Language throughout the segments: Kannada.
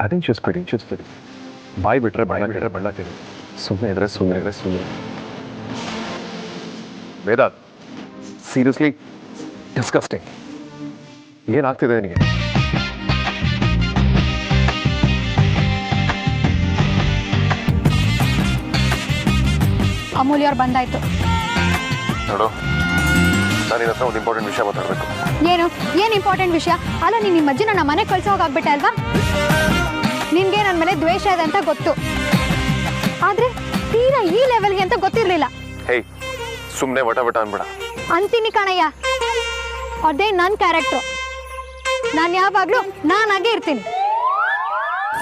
ಅದನ್ನು ಚೂಸ್ಬಿಡಿ ಬಾಯಿ ಬಿಟ್ರೆ ಬಣ್ಣ ತಿಳಿ ಸುಮ್ಮನೆ ವೇದಾಂತ್ ಸೀರಿಯಸ್ಲಿ ಡಿಸ್ಕಸ್ಟಿಂಗ್. ಏನಾಗ್ತಿದೆ ನಿನಗೆ? ಅಮೂಲ್ಯ ಅವ್ರು ಬಂದಾಯ್ತು. ನೋಡು, ನಾನು ನಿನ್ನ ಹತ್ರ ಒಂದು ಇಂಪಾರ್ಟೆಂಟ್ ವಿಷಯ ಮಾತಾಡಬೇಕು. ಏನು ಇಂಪಾರ್ಟೆಂಟ್ ವಿಷಯ? ಅಲ್ಲ, ನೀನು ನಿಮ್ಮ ಅಜ್ಜಿನ ನಮ್ಮ ಮನೆಗೆ ಕಳ್ಸೋ ಹೋಗಾಗ್ಬಿಟ್ಟೆ ಅಲ್ವಾ? ನಿನ್ಗೆ ನನ್ನ ಮೇಲೆ ದ್ವೇಷ ಇದೆ ಅಂತ ಗೊತ್ತು, ಆದ್ರೆ ತೀರಾ ಈ ಲೆವೆಲ್ಗೆ ಅಂತ ಗೊತ್ತಿರಲಿಲ್ಲ. ಹೇಯ್, ಸುಮ್ಮನೆ ವಟ ಅನ್ಬೇಡ. ಅಂತೀನಿ ಕಣಯ್ಯ, ಅದೇ ನನ್ನ ಕ್ಯಾರೆಕ್ಟ್ರು. ನಾನು ಯಾವಾಗಲೂ ನಾನಾಗೆ ಇರ್ತೀನಿ.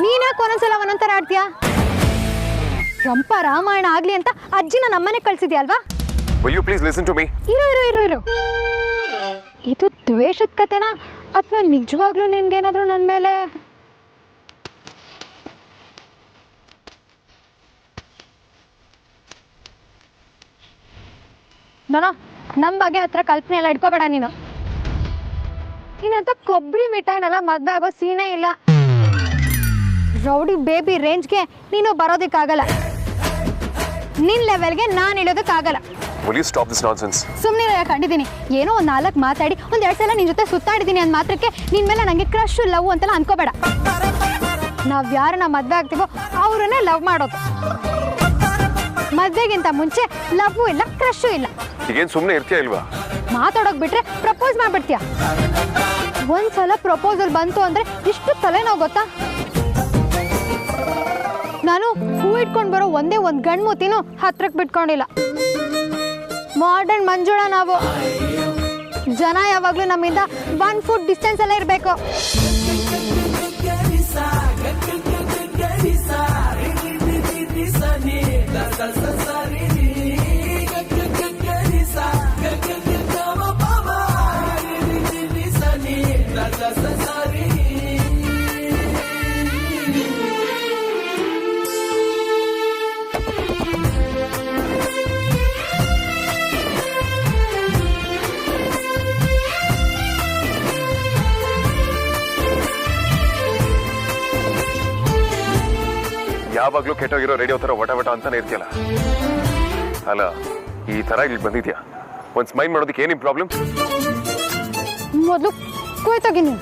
ನೀನ್ಯಾಕೆ ಒಂದೊಂದ್ಸಲ ಒಂದೊಂಥರ ಆಡ್ತೀಯಾ? ರಂಪ ರಾಮಾಯಣ ಆಗ್ಲಿ ಅಂತ ಅಜ್ಜಿನ ನಮ್ಮನೆ ಕಳ್ಸಿದ್ಯಾ ಅಲ್ವಾ? Will you please listen to me? ಇರು. ಇದು ದ್ವೇಷದ ಕತೆನಾ ಅಥವಾ ನಿಜವಾಗ್ಲೂ ನಿನ್ಗೇನಾದ್ರೂ ನನ್ನ ಮೇಲೆ? ನಮ್ಮ ಬಗ್ಗೆ ಹತ್ರ ಕಲ್ಪನೆ ಎಲ್ಲ ಇಟ್ಕೋಬೇಡ ನೀನು. ನೀನಂತ ಕೊಬ್ಬರಿ ಮಿಠಾಯಿನೆಲ್ಲ ಮದ್ವೆ ಆಗೋ ಸೀನೇ ಇಲ್ಲ. ರೌಡಿ ಬೇಬಿ ರೇಂಜ್ಗೆ ನೀನು ಬರೋದಕ್ಕಾಗಲ್ಲ. ನಿನ್ ಲೆವೆಲ್ಗೆ ನಾನು ಇಳೋದಕ್ಕಾಗಲ್ಲ. Will you stop this nonsense? ಸುಮ್ಮನೆ ಕಂಡಿದ್ದೀನಿ. ಏನೋ ಒಂದು 4 ಮಾತಾಡಿ 1-2 ಸಲ ನಿನ್ ಜೊತೆ ಸುತ್ತಾಡಿದ್ದೀನಿ ಅಂದ ಮಾತ್ರಕ್ಕೆ ನಿನ್ ಮೇಲೆ ನಂಗೆ ಕ್ರಶ್ ಲವ್ ಅಂತೆಲ್ಲ ಅನ್ಕೋಬೇಡ. ನಾವ್ ಯಾರನ್ನ ಮದ್ವೆ ಆಗ್ತೀವೋ ಅವ್ರನ್ನೇ ಲವ್ ಮಾಡೋದು. ಮದ್ವೆಗಿಂತ ಮುಂಚೆ ಲವ್ ಇಲ್ಲ, ಕ್ರಶು ಇಲ್ಲ. ಈಗೇನು ಸುಮ್ಮನೆ ಇರ್ತೀಯ ಇಲ್ವಾ? ಮಾತಾಡೋಕ್ ಬಿಟ್ರೆ ಪ್ರಪೋಸ್ ಮಾಡ್ಬಿಡ್ತೀಯ. ಒಂದ್ಸಲ ಪ್ರಪೋಸಲ್ ಬಂತು ಅಂದ್ರೆ ಇಷ್ಟು ತಲೆನೋವು ಗೊತ್ತಾ? ನಾನು ಹೂ ಇಟ್ಕೊಂಡು ಬರೋ ಒಂದೇ ಒಂದು ಗಂಡ್ಮೂತಿನೂ ಹತ್ರಕ್ಕೆ ಬಿಟ್ಕೊಂಡಿಲ್ಲ. ಮಾಡರ್ನ್ ಮಂಜುಳ ನಾವು. ಜನ ಯಾವಾಗಲೂ ನಮ್ಮಿಂದ 1 ಫುಟ್ ಡಿಸ್ಟೆನ್ಸ್ ಎಲ್ಲ ಇರಬೇಕು. ಯಾವಾಗ್ಲೂ ಕೆಟ್ಟೋಗಿರೋ ರೇಡಿಯೋ ತರ ವಟ ಅಂತಾನೆ ಇರ್ತೀಯಲ್ಲ. ಅಲ್ಲ, ಈ ತರ ಇಲ್ಲಿ ಬಂದಿದ್ಯಾ? ಒಂದ್ ಸ್ಮೈಲ್ ಮಾಡೋದಕ್ಕೆ ಏನಿಮ್ ಪ್ರಾಬ್ಲಮ್? ಮೊದಲು ಕುಯ್ತೋಗಿ ನೀನು.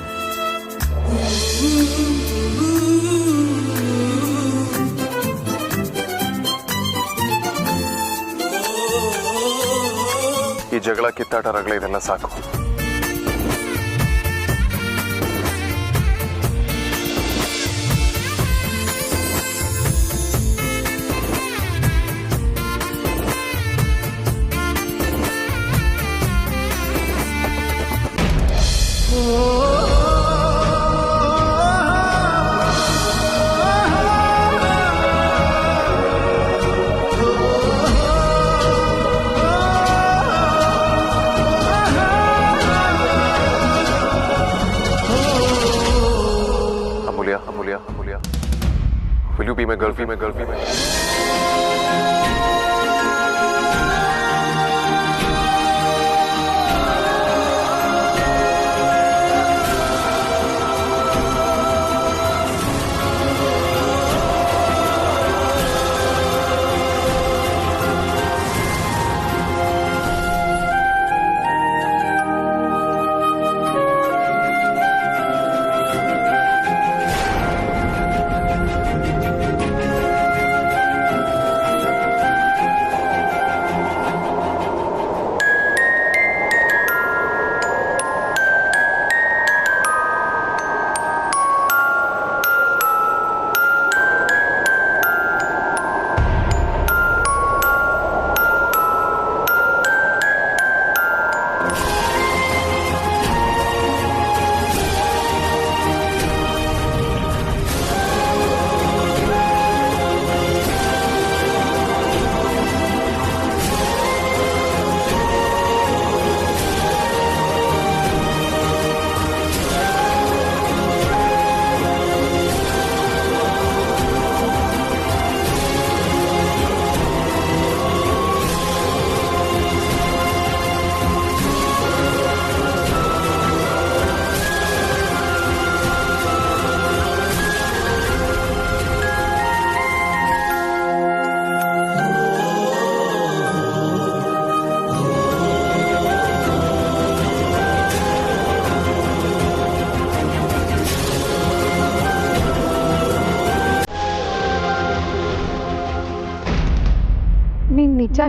ಈ ಜಗಳ, ಕಿತ್ತಾಟ, ರಗಳ ಇದೆಲ್ಲ ಸಾಕು. Amulya. Will you be my girl?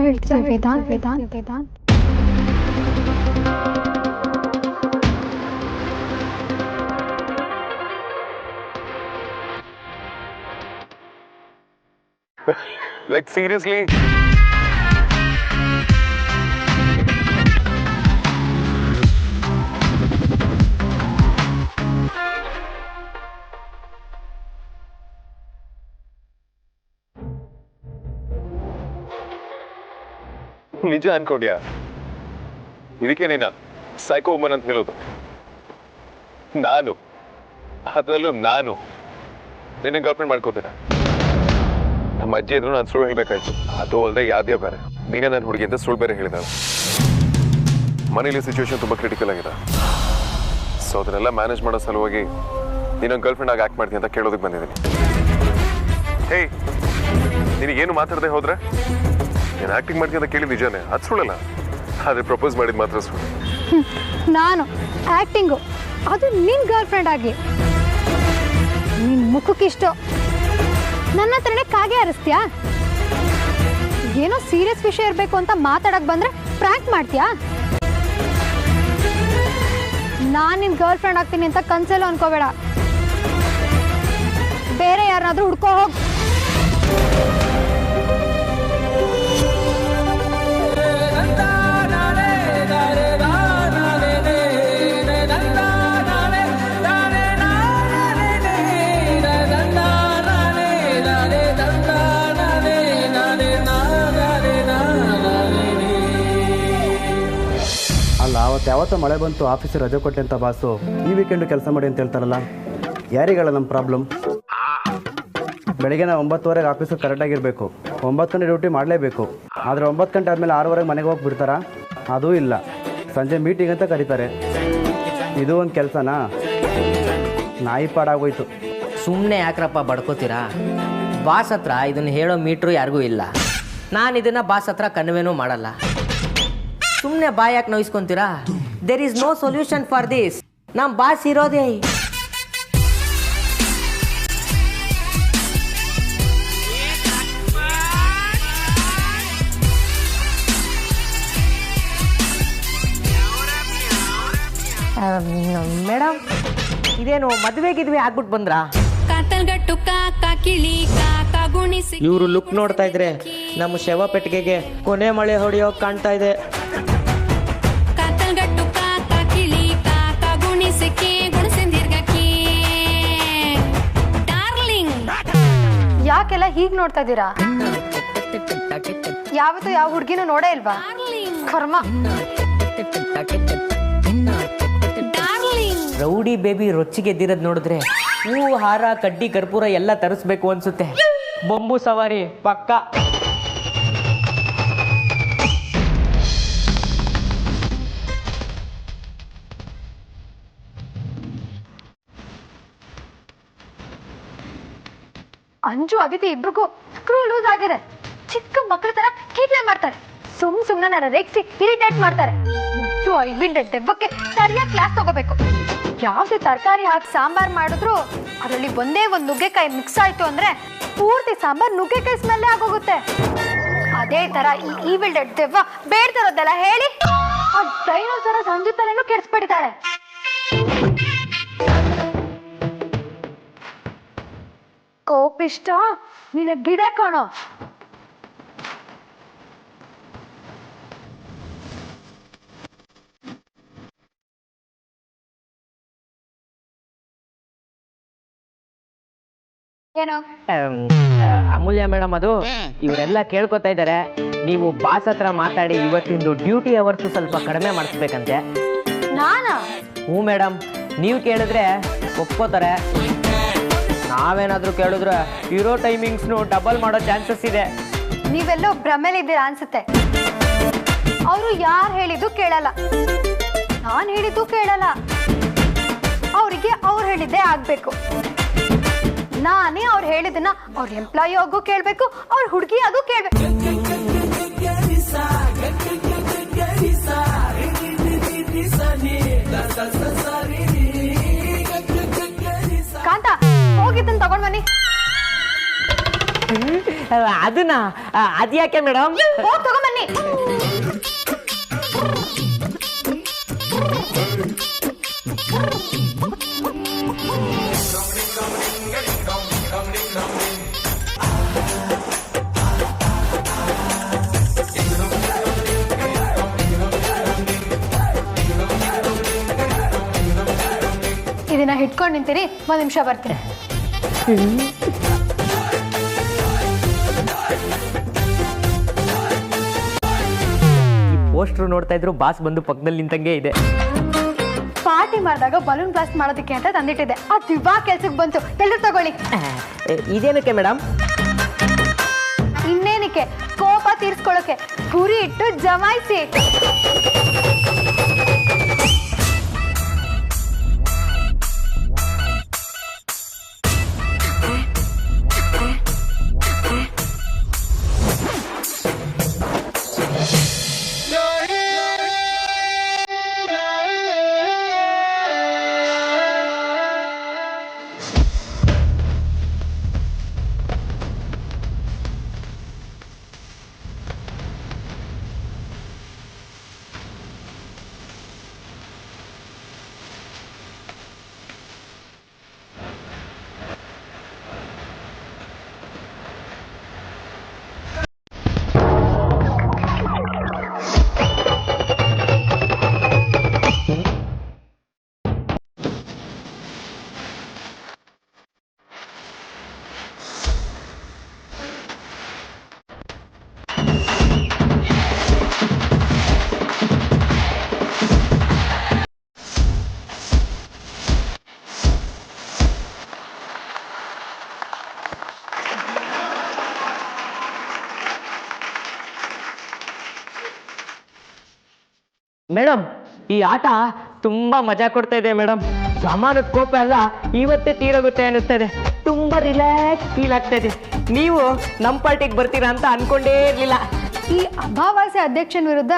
ಹೇಳ್ತೀಯ ವೇದಾಂತ್ ವೇದಾಂತ್ ವೇದಾಂತ್? Like seriously? ನಿಜ ಅನ್ಕೊಂಡ್ಯಾ? ಇದಕ್ಕೆ ನೀನ ಸೈಕೋ ವುಮನ್ ಅಂತ ಹೇಳೋದು? ಅದರಲ್ಲೂ ನಾನು ನಿನ್ನ ಗರ್ಲ್ಫ್ರೆಂಡ್ ಮಾಡ್ಕೋತೇನೆ. ನಮ್ಮ ಅಜ್ಜಿ ಇದ್ರು ನಾನು ಸುಳ್ಳು ಹೇಳ್ಬೇಕಾಯ್ತು. ಅದು ಅಲ್ಲದೆ ಯಾವ್ದೇ ಬೇರೆ ನೀನೇ ನನ್ನ ಹುಡುಗಿ ಅಂತ ಸುಳ್ಳು ಬೇರೆ ಹೇಳಿದಾಳೆ. ಮನೇಲಿ ಸಿಚುವೇಶನ್ ತುಂಬಾ ಕ್ರಿಟಿಕಲ್ ಆಗಿದೆ. ಸೊ ಅದನ್ನೆಲ್ಲ ಮ್ಯಾನೇಜ್ ಮಾಡೋ ಸಲುವಾಗಿ ನೀನು ಗರ್ಲ್ಫ್ರೆಂಡ್ ಆಗಿ ಆಕ್ಟ್ ಮಾಡ್ತೀನಿ ಅಂತ ಕೇಳೋದಕ್ಕೆ ಬಂದಿದ್ದೀನಿ. ಹೇ, ನಿನಗೇನು ಮಾತಾಡದೆ ಹೋದ್ರೆ ನೀನು ಆಕ್ಟಿಂಗ್ ಮಾಡ್ತೀನಿ ಅಂತ ಕೇಳಿ ನಿಜಾನೇ, ಅದು ಸುಳ್ಳಲ್ಲ. ಆದ್ರೆ ಪ್ರಪೋಸ್ ಮಾಡಿದ್ ಮಾತ್ರ ಸುಳ್ಳು. ನಾನು ಆಕ್ಟಿಂಗು, ಅದು ನಿನ್ ಗರ್ಲ್ ಫ್ರೆಂಡ್ ಆಗಿ ನಿನ್ ಮುಖಕ್ಕಿಷ್ಟು ನನ್ನ ಹತ್ರನೇ ಕಾಗೆ ಹರಿಸ್ತೀಯಾ? ಏನೋ ಸೀರಿಯಸ್ ವಿಷಯ ಇರಬೇಕು ಅಂತ ಮಾತಾಡಕ್ ಬಂದ್ರೆ ಪ್ರ್ಯಾಂಕ್ ಮಾಡ್ತೀಯಾ? ನಾನು ನಿನ್ ಗರ್ಲ್ ಫ್ರೆಂಡ್ ಆಗ್ತೀನಿ ಅಂತ ಕನ್ಸಲ್ಲೂ ಅನ್ಕೋಬೇಡ. ಬೇರೆ ಯಾರನ್ನಾದ್ರೂ ಹುಡ್ಕೋ ಹೋಗ್. ಅಲ್ಲ, ಅವತ್ತು ಯಾವತ್ತೋ ಮಳೆ ಬಂತು, ಆಫೀಸಿಗೆ ರಜೆ ಕೊಟ್ಟೆ ಅಂತ ಬಾಸು ಈ ವೀಕೆಂಡು ಕೆಲಸ ಮಾಡಿ ಅಂತ ಹೇಳ್ತಾರಲ್ಲ, ಯಾರಿಗಲ್ಲ ನಮ್ಮ ಪ್ರಾಬ್ಲಮ್? ಬೆಳಗ್ಗೆ ನಾವು 9:30 ಆಫೀಸಿಗೆ ಕರೆಕ್ಟಾಗಿರಬೇಕು, 9 ಗಂಟೆ ಡ್ಯೂಟಿ ಮಾಡಲೇಬೇಕು. ಆದರೆ 9 ಗಂಟೆ ಆದಮೇಲೆ 6:30 ಮನೆಗೆ ಹೋಗಿ ಬಿಡ್ತಾರಾ? ಅದೂ ಇಲ್ಲ, ಸಂಜೆ ಮೀಟಿಂಗ್ ಅಂತ ಕರೀತಾರೆ. ಇದು ಒಂದು ಕೆಲಸನಾ? ನಾಯಿ ಪಾಡಾಗೋಯ್ತು. ಸುಮ್ಮನೆ ಯಾಕ್ರಪ್ಪ ಬಡ್ಕೋತೀರಾ? ಬಾಸ್ ಹತ್ರ ಇದನ್ನು ಹೇಳೋ ಮೀಟ್ರು ಯಾರಿಗೂ ಇಲ್ಲ. ನಾನು ಇದನ್ನು ಬಾಸ್ ಹತ್ರ ಕನ್ವೇನೂ ಮಾಡಲ್ಲ. ಸುಮ್ಮನೆ ಬಾಯ್ ಯಾಕೆ ನೋಯಿಸ್ಕೊಂತೀರಾ? There is no solution for this. ನಮ್ಮ ಬಾಸ್ ಇರೋದೇ ಮೇಡಮ್. ಇದೇನು ಮದುವೆ ಗಿದ್ವೆ ಆಗ್ಬಿಟ್ಟು ಬಂದ್ರಾ? ಇವರು ಲುಕ್ ನೋಡ್ತಾ ಇದ್ರೆ ನಮ್ಮ ಶವ ಪೆಟ್ಟಿಗೆಗೆ ಕೊನೆ ಮಳೆ ಹೊಡೆಯೋ ಕಾಣ್ತಾ ಇದೆ. ಯಾಕೆಲ್ಲ ಹೀಗ್ ನೋಡ್ತಾ ಇದ್ದೀರಾ? ಯಾವತ್ತು ಯಾವ ಹುಡ್ಗಿನೂ ನೋಡೇ ಇಲ್ವಾ? ಕರ್ಮ. ರೌಡಿ ಬೇಬಿ ರೊಚ್ಚಿಗೆದ್ದಿರೋದ್ ನೋಡಿದ್ರೆ ಹೂ ಹಾರ ಕಡ್ಡಿ ಕರ್ಪೂರ ಎಲ್ಲ ತರಿಸ್ಬೇಕು ಅನ್ಸುತ್ತೆ. ಬೊಂಬು ಸವಾರಿ ಪಕ್ಕ. ಅಂಜು ಅದಿತಿ ಇಬ್ರಿಗೂ ಸ್ಕ್ರೂ ಲೂಸ್ ಆಗಿದೆ. ಚಿಕ್ಕ ಮಕ್ಕಳ ತರ ಕೀಟ್ಲೆ ಮಾಡ್ತಾರೆ. ಸುಮ್ನೆ ನನ್ನ ರೇಗ್ಸಿ ಇರಿಟೇಟ್ ಮಾಡ್ತಾರೆ. ದೆಬ್ಬಕ್ಕೆ ಸರಿಯಾಗಿ ಕ್ಲಾಸ್ ತಗೋಬೇಕು. ಯಾವ್ದೇ ತರಕಾರಿ ಹಾಕಿ ಸಾಂಬಾರ್ ಮಾಡಿದ್ರು ಅದರಲ್ಲಿ ಒಂದೇ ಒಂದು ನುಗ್ಗೆಕಾಯಿ ಮಿಕ್ಸ್ ಆಯ್ತು ಅಂದ್ರೆ ಪೂರ್ತಿ ಸಾಂಬಾರ್ ನುಗ್ಗೆಕಾಯಿ ಸ್ಮೆಲ್ಲೇ ಆಗೋಗುತ್ತೆ. ಅದೇ ತರ ಈ ಈವಿಲ್ ಡೆಡ್ ದೆವ್ವ ಬೇಡ್ತಿರೋದೆಲ್ಲ ಹೇಳಿ ಆ ಡೈನೋಸರ ಸಂಜು ತಲೆನೂ ಕೆಡ್ಸ್ಬಿಟ್ಟಿದ್ದಾಳೆ. ಕೋಪಿಷ್ಟ ನಿನ್ನ ಗಿಡ ಕಾಣೋ. ಏನೋ ಅಮೂಲ್ಯ ಮೇಡಮ್, ಅದು ಇವರೆಲ್ಲ ಕೇಳ್ಕೊತಾ ಇದ್ದಾರೆ, ನೀವು ಬಾಸ್ ಹತ್ರ ಮಾತಾಡಿ ಇವತ್ತಿಂದು ಡ್ಯೂಟಿ ಅವರ್ಸ್ ಸ್ವಲ್ಪ ಕಡಿಮೆ ಮಾಡಿಸ್ಬೇಕಂತೆ. ನಾನಾ? ಹ್ಞೂ ಮೇಡಮ್, ನೀವು ಕೇಳಿದ್ರೆ ಒಪ್ಕೋತಾರೆ. ನಾವೇನಾದ್ರೂ ಕೇಳಿದ್ರೆ ಇರೋ ಟೈಮಿಂಗ್ಸ್ನು ಡಬಲ್ ಮಾಡೋ ಚಾನ್ಸಸ್ ಇದೆ. ನೀವೆಲ್ಲೋ ಭ್ರಮೆಲಿದ್ದೀರಾ ಅನ್ಸುತ್ತೆ. ಅವರು ಯಾರು ಹೇಳಿದ್ದು ಕೇಳಲ್ಲ, ನಾನು ಹೇಳಿದ್ದು ಕೇಳಲ್ಲ. ಅವರಿಗೆ ಅವ್ರು ಹೇಳಿದ್ದೇ ಆಗ್ಬೇಕು. ನಾನೇ ಅವ್ರು ಹೇಳಿದ್ದನ್ನ ಅವ್ರ ಎಂಪ್ಲಾಯಿ ಆಗು ಕೇಳ್ಬೇಕು, ಅವ್ರ ಹುಡುಗಿ ಆಗು ಕೇಳ್ಬೇಕು. ಕಾಂತ, ಹೋಗಿದ್ದನ್ನು ತಗೊಂಡ್ ಬನ್ನಿ. ಅದನ್ನ ಅದ್ಯಾಕೆ ಮೇಡಮ್? ಹೋಗ್ ತಗೊಂಬನ್ನಿ. ಇದನ್ನ ಹಿಡ್ಕೊಂಡು ನಿಂತೀರಿ, ಒಂದ್ ನಿಮಿಷ ಬರ್ತೀನಿ. ಪೋಸ್ಟರ್ ನೋಡ್ತಾ ಇದ್ರು ಬಾಸ್ ಬಂದು ಪಕ್ಕದಲ್ಲಿ ನಿಂತಂಗೆ ಇದೆ. ಪಾರ್ಟಿ ಮಾಡಿದಾಗ ಬಲೂನ್ ಬ್ಲಾಸ್ಟ್ ಮಾಡೋದಕ್ಕೆ ಅಂತ ತಂದಿಟ್ಟಿದೆ, ಅದು ಇವಾಗ ಕೆಲ್ಸಕ್ಕೆ ಬಂತು. ಎಲ್ಲರೂ ತಗೊಳ್ಳಿ. ಇದೇನಕ್ಕೆ ಮೇಡಮ್? ಇನ್ನೇನಕ್ಕೆ, ಕೋಪ ತೀರ್ಸ್ಕೊಳ್ಳೋಕೆ. ಗುರಿ ಇಟ್ಟು ಜಮಾಯಿಸಿ. ಮೇಡಮ್, ಈ ಆಟ ತುಂಬಾ ಮಜಾ ಕೊಡ್ತಾ ಇದೆ ಮೇಡಮ್. ಸಾಮಾನ್ಯದ ಕೋಪ ಎಲ್ಲ ಇವತ್ತೇ ತೀರೋಗುತ್ತೆ ಅನ್ನಿಸ್ತಾ ಇದೆ. ತುಂಬಾ ರಿಲ್ಯಾಕ್ಸ್ ಫೀಲ್ ಆಗ್ತಾ ಇದೆ. ನೀವು ನಮ್ಮ ಪಾರ್ಟಿಗೆ ಬರ್ತೀರಾ ಅಂತ ಅನ್ಕೊಂಡೇ ಇರ್ಲಿಲ್ಲ. ಈ ಅಮಾವಾಸ್ಯೆ ಅಧ್ಯಕ್ಷನ ವಿರುದ್ಧ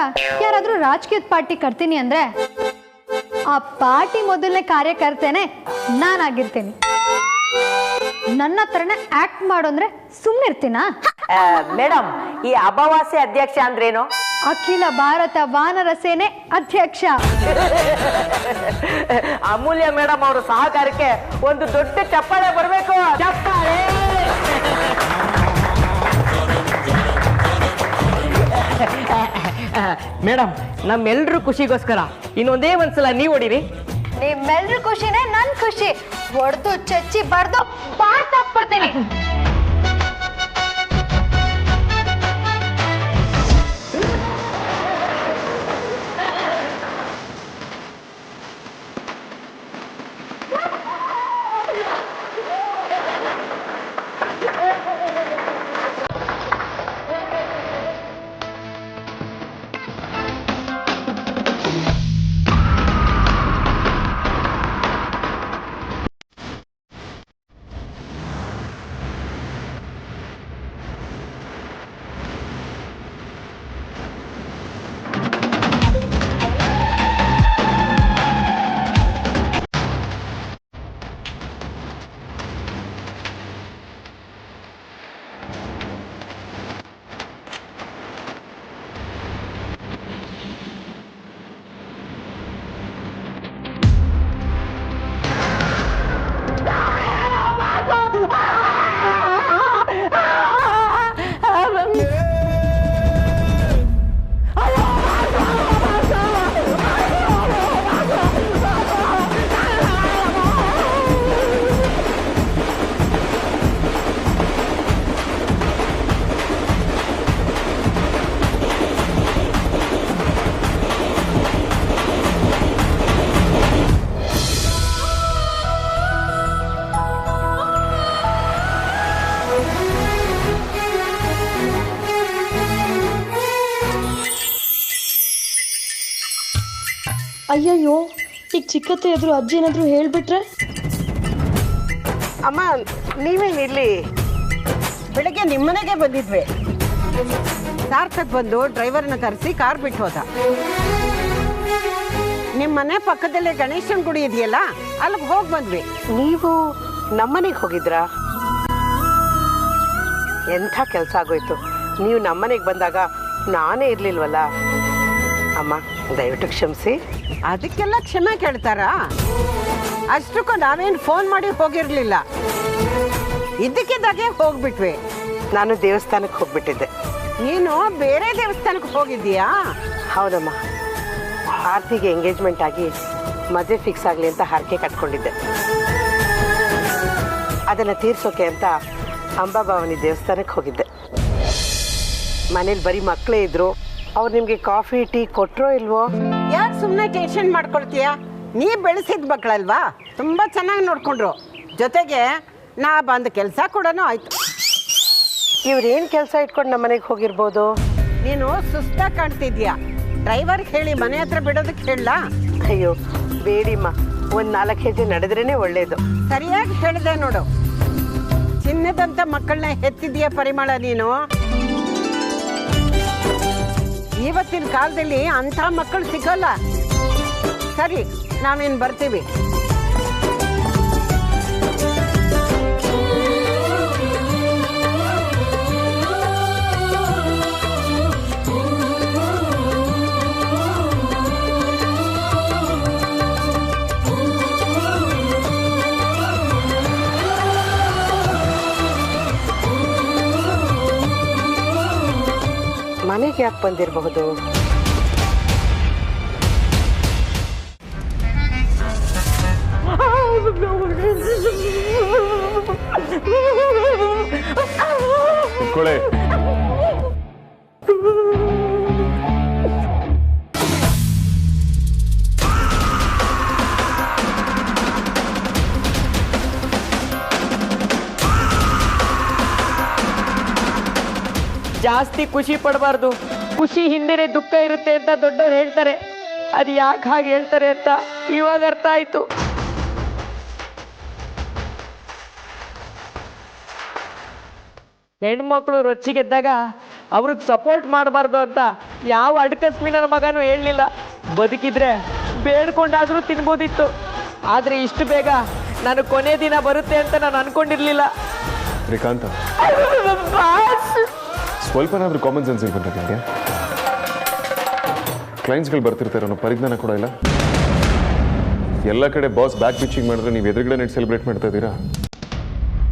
ಯಾರಾದ್ರೂ ರಾಜಕೀಯದ ಪಾರ್ಟಿ ಕರ್ತೀನಿ ಅಂದ್ರೆ ಆ ಪಾರ್ಟಿ ಮೊದಲನೇ ಕಾರ್ಯಕರ್ತೇನೆ ನಾನಾಗಿರ್ತೀನಿ. ನನ್ನ ಹತ್ರನೇ ಆಕ್ಟ್ ಮಾಡು ಅಂದ್ರೆ ಸುಮ್ಮನಿರ್ತೀನಾ? ಮೇಡಮ್, ಈ ಅಮಾವಾಸ್ಯೆ ಅಧ್ಯಕ್ಷ ಅಂದ್ರೇನು? ಅಖಿಲ ಭಾರತ ವಾನರ ಸೇನೆ ಅಧ್ಯಕ್ಷ. ಅಮೂಲ್ಯ ಮೇಡಮ್ ಅವರ ಸಹಕಾರಕ್ಕೆ ಒಂದು ದೊಡ್ಡ ಚಪ್ಪಾಳೆ ಬರಬೇಕು. ಚಪ್ಪಾಳೆ. ಮೇಡಮ್, ನಮ್ಮೆಲ್ರೂ ಖುಷಿಗೋಸ್ಕರ ಇನ್ನೊಂದೇ ಒಂದ್ಸಲ ನೀವು ಹೊಡಿರಿ. ನಿಮ್ಮೆಲ್ರ ಖುಷಿನೇ ನನ್ ಖುಷಿ. ಹೊಡೆದು ಚಚ್ಚಿ ಬಡ್ದು ಬಾರ್ತಾಕ್ಬಿಡ್ತೀನಿ. ಅಯ್ಯಯ್ಯೋ, ಈಗ ಚಿಕ್ಕತ್ತೆ ಎದುರು ಅಜ್ಜಿ ಏನಾದ್ರು ಹೇಳ್ಬಿಟ್ರೆ? ಅಮ್ಮ, ನೀವೇನಿಲ್ಲಿ? ಬೆಳಗ್ಗೆ ನಿಮ್ಮನೆಗೆ ಬಂದಿದ್ವಿ. ಸಾರ್ಥಕ್ ಬಂದು ಡ್ರೈವರ್ನ ಕರೆಸಿ ಕಾರ್ ಬಿಟ್ಟು ಹೋದ. ನಿಮ್ಮ ಮನೆ ಪಕ್ಕದಲ್ಲೇ ಗಣೇಶನ ಗುಡಿ ಇದೆಯಲ್ಲ, ಅಲ್ಲಿಗೆ ಹೋಗಿ ಬಂದ್ವಿ. ನೀವು ನಮ್ಮನೆಗೆ ಹೋಗಿದ್ರಾ? ಎಂಥ ಕೆಲಸ ಆಗೋಯ್ತು. ನೀವು ನಮ್ಮನೆಗೆ ಬಂದಾಗ ನಾನೇ ಇರಲಿಲ್ವಲ್ಲ. ಅಮ್ಮ ದಯವಿಟ್ಟು ಕ್ಷಮಿಸಿ. ಅದಕ್ಕೆಲ್ಲ ಕ್ಷಮೆ ಕೇಳ್ತಾರಾ? ಅಷ್ಟಕ್ಕೂ ನಾವೇನು ಫೋನ್ ಮಾಡಿ ಹೋಗಿರಲಿಲ್ಲ, ಇದ್ದಕ್ಕಿದ್ದಾಗೆ ಹೋಗ್ಬಿಟ್ವಿ. ನಾನು ದೇವಸ್ಥಾನಕ್ಕೆ ಹೋಗ್ಬಿಟ್ಟಿದ್ದೆ. ನೀನು ಬೇರೆ ದೇವಸ್ಥಾನಕ್ಕೆ ಹೋಗಿದ್ದೀಯಾ? ಹೌದಮ್ಮ, ಆರ್ತಿಗೆ ಎಂಗೇಜ್ಮೆಂಟ್ ಆಗಿ ಮದುವೆ ಫಿಕ್ಸ್ ಆಗಲಿ ಅಂತ ಹರಕೆ ಕಟ್ಕೊಂಡಿದ್ದೆ. ಅದನ್ನು ತೀರ್ಸೋಕೆ ಅಂತ ಅಂಬಾಭವಾನಿ ದೇವಸ್ಥಾನಕ್ಕೆ ಹೋಗಿದ್ದೆ. ಮನೇಲಿ ಬರೀ ಮಕ್ಕಳೇ ಇದ್ರು. ಅವ್ರು ನಿಮಗೆ ಕಾಫಿ ಟೀ ಕೊಟ್ಟರೋ ಇಲ್ವೋ? ಯಾಕೆ ಸುಮ್ಮನೆ ಟೆನ್ಷನ್ ಮಾಡ್ಕೊಳ್ತೀಯಾ? ನೀ ಬೆಳೆಸಿದ ಮಕ್ಕಳಲ್ವಾ, ತುಂಬ ಚೆನ್ನಾಗಿ ನೋಡ್ಕೊಂಡ್ರು. ಜೊತೆಗೆ ನಾ ಬಂದ ಕೆಲಸ ಕೂಡ ಆಯಿತು. ಇವ್ರೇನು ಕೆಲಸ ಇಟ್ಕೊಂಡು ನಮ್ಮ ಮನೆಗೆ ಹೋಗಿರ್ಬೋದು? ನೀನು ಸುಸ್ತಾಗಿ ಕಾಣ್ತಿದ್ಯಾ. ಡ್ರೈವರ್ಗೆ ಹೇಳಿ ಮನೆ ಹತ್ರ ಬಿಡೋದಕ್ಕೆ ಹೇಳಲಾ? ಅಯ್ಯೋ ಬೇಡಿಮ್ಮ, ಒಂದು 4 ಹೆಜ್ಜೆ ನಡೆದ್ರೇ ಒಳ್ಳೇದು. ಸರಿಯಾಗಿ ಹೇಳಿದೆ ನೋಡು. ಚಿನ್ನದಂಥ ಮಕ್ಕಳನ್ನ ಹೆತ್ತಿದೆಯಾ ಪರಿಮಳ ನೀನು. ಇವತ್ತಿನ ಕಾಲದಲ್ಲಿ ಅಂಥ ಮಕ್ಕಳು ಸಿಗೋಲ್ಲ. ಸರಿ, ನಾವೇನು ಬರ್ತೀವಿ. ಮನೆಗೆ ಯಾಕೆ ಬಂದಿರಬಹುದು? ಕುತ್ಕೊಳ್ಳಿ. ಜಾಸ್ತಿ ಖುಷಿ ಪಡಬಾರ್ದು. ಖುಷಿ ಹಿಂದೆನೆ ದುಃಖ ಇರುತ್ತೆ ಅಂತ ದೊಡ್ಡವ್ರು ಹೇಳ್ತಾರೆ. ಅದು ಯಾಕೆ ಹಾಗೆ ಹೇಳ್ತಾರೆ ಅಂತ ಇವಾಗ ಅರ್ಥ ಆಯ್ತು. ಹೆಣ್ಮಕ್ಳು ರೊಚ್ಚಿಗೆದ್ದಾಗ ಅವ್ರಿಗೆ ಸಪೋರ್ಟ್ ಮಾಡಬಾರ್ದು ಅಂತ ಯಾವ ಅಡ್ಕಸ್ಮಿನ ಮಗನೂ ಹೇಳಲಿಲ್ಲ. ಬದುಕಿದ್ರೆ ಬೇಡ್ಕೊಂಡಾದ್ರೂ ತಿನ್ಬೋದಿತ್ತು. ಆದರೆ ಇಷ್ಟು ಬೇಗ ನಾನು ಕೊನೆ ದಿನ ಬರುತ್ತೆ ಅಂತ ನಾನು ಅನ್ಕೊಂಡಿರ್ಲಿಲ್ಲ. ಶ್ರೀಕಾಂತ, ಸ್ವಲ್ಪನಾದ್ರೂ ಕಾಮನ್ ಸೆನ್ಸ್ ಇಲ್ಬಂತ ನಿಮಗೆ? ಕ್ಲೈಂಟ್ಸ್ಗಳು ಬರ್ತಿರ್ತಾರೆ ಅನ್ನೋ ಪರಿಜ್ಞಾನ ಕೂಡ ಇಲ್ಲ. ಎಲ್ಲ ಕಡೆ ಬಾಸ್ ಬ್ಯಾಕ್ ಪಿಚಿಂಗ್ ಮಾಡಿದ್ರೆ ನೀವು ಎದುರುಗಡೆ ನೆಟ್ ಸೆಲೆಬ್ರೇಟ್ ಮಾಡ್ತಾ ಇದ್ದೀರಾ.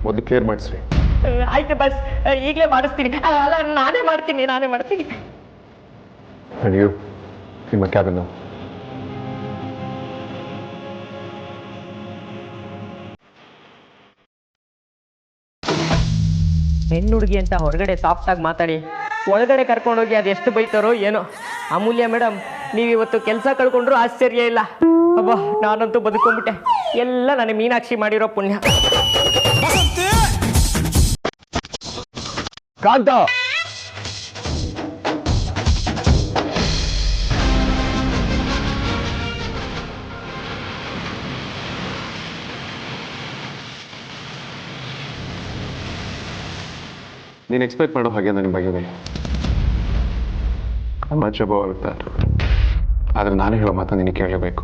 ಮೊದಲು ಕ್ಲಿಯರ್ ಮಾಡಿಸ್ರಿ. ಆಯ್ತು ಬಸ್, ಈಗಲೇ ಮಾಡಿಸ್ತೀನಿ. ಅಲ್ಲ, ನಾನೇ ಮಾಡ್ತೀನಿ. ನಡೆಯು ನಿಮ್ಮ ಕ್ಯಾಬಿನ್. ಹೆಣ್ಣು ಹುಡುಗಿ ಅಂತ ಹೊರಗಡೆ ಸಾಫ್ಟಾಗಿ ಮಾತಾಡಿ ಒಳಗಡೆ ಕರ್ಕೊಂಡೋಗಿ ಅದೆಷ್ಟು ಬೈತಾರೋ ಏನೋ. ಅಮೂಲ್ಯ ಮೇಡಮ್, ನೀವಿವತ್ತು ಕೆಲಸ ಕಳ್ಕೊಂಡ್ರು ಆಶ್ಚರ್ಯ ಇಲ್ಲ. ಅಬ್ಬಾ, ನಾನಂತೂ ಬದುಕೊಂಡ್ಬಿಟ್ಟೆ. ಎಲ್ಲ ನನಗೆ ಮೀನಾಕ್ಷಿ ಮಾಡಿರೋ ಪುಣ್ಯ. ಕಾಂತ, ನೀನು ಎಕ್ಸ್ಪೆಕ್ಟ್ ಮಾಡೋ ಹಾಗೆ ನನ್ನ ಬಗ್ಗೆ ಮಚ್ ಅಬೌಟ್ ದಟ್. ಆದರೆ ನಾನು ಹೇಳೋ ಮಾತು ನಿನಗೆ ಕೇಳಬೇಕು.